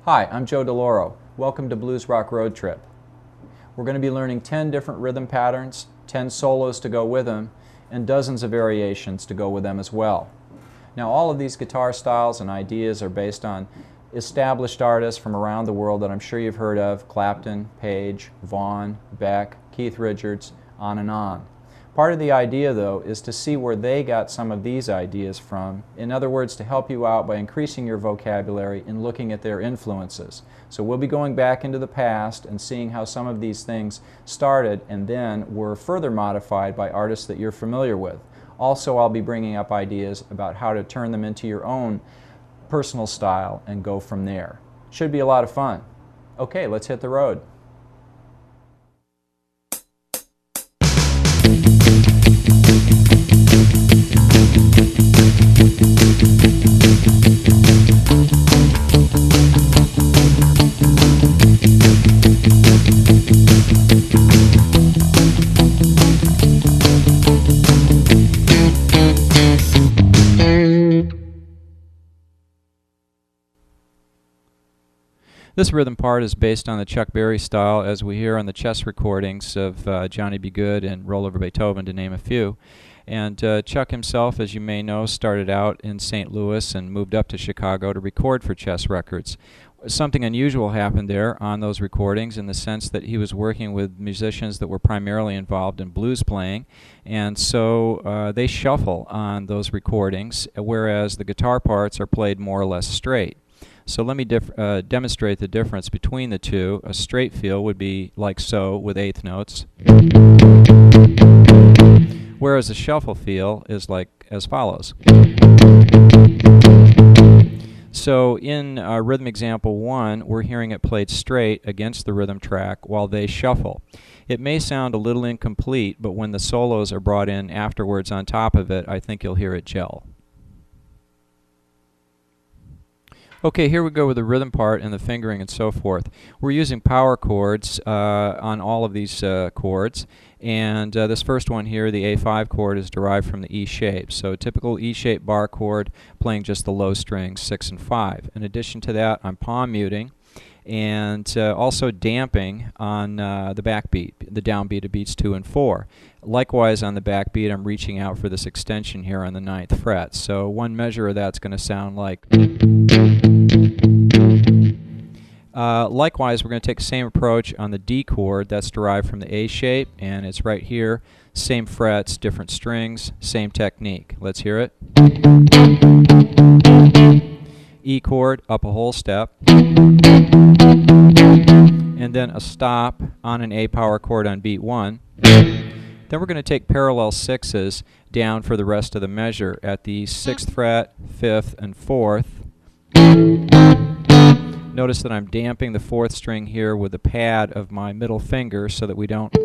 Hi, I'm Joe Deloro. Welcome to Blues Rock Road Trip. We're going to be learning 10 different rhythm patterns, 10 solos to go with them, and dozens of variations to go with them as well. Now, all of these guitar styles and ideas are based on established artists from around the world that I'm sure you've heard of: Clapton, Page, Vaughan, Beck, Keith Richards, on and on. Part of the idea, though, is to see where they got some of these ideas from. In other words, to help you out by increasing your vocabulary and looking at their influences. So we'll be going back into the past and seeing how some of these things started and then were further modified by artists that you're familiar with. Also, I'll be bringing up ideas about how to turn them into your own personal style and go from there. Should be a lot of fun. Okay, let's hit the road. This rhythm part is based on the Chuck Berry style, as we hear on the chess recordings of Johnny B. Goode and Roll Over Beethoven, to name a few. And Chuck himself, as you may know, started out in St. Louis and moved up to Chicago to record for Chess Records. Something unusual happened there on those recordings in the sense that he was working with musicians that were primarily involved in blues playing, and so they shuffle on those recordings, whereas the guitar parts are played more or less straight. So let me demonstrate the difference between the two. A straight feel would be like so with eighth notes, whereas a shuffle feel is like as follows. So in rhythm example 1, we're hearing it played straight against the rhythm track while they shuffle. It may sound a little incomplete, but when the solos are brought in afterwards on top of it, I think you'll hear it gel. Okay, here we go with the rhythm part and the fingering and so forth. We're using power chords on all of these chords, and this first one here, the A5 chord, is derived from the E shape. So typical E shape bar chord playing just the low strings 6 and 5. In addition to that, I'm palm muting and also damping on the backbeat, the downbeat of beats 2 and 4. Likewise on the backbeat, I'm reaching out for this extension here on the 9th fret. So one measure of that's going to sound like. Likewise, we're going to take the same approach on the D chord. That's derived from the A shape, and it's right here. Same frets, different strings, same technique. Let's hear it. E chord, up a whole step, and then a stop on an A power chord on beat 1. Then we're going to take parallel 6s down for the rest of the measure at the 6th fret, 5th, and 4th. Notice that I'm damping the 4th string here with the pad of my middle finger so that we don't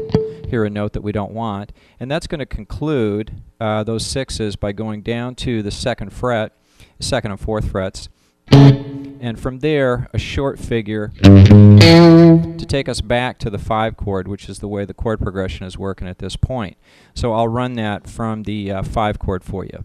hear a note that we don't want. And that's going to conclude those 6s by going down to the 2nd fret, 2nd and 4th frets, and from there a short figure to take us back to the 5 chord, which is the way the chord progression is working at this point. So I'll run that from the 5 chord for you.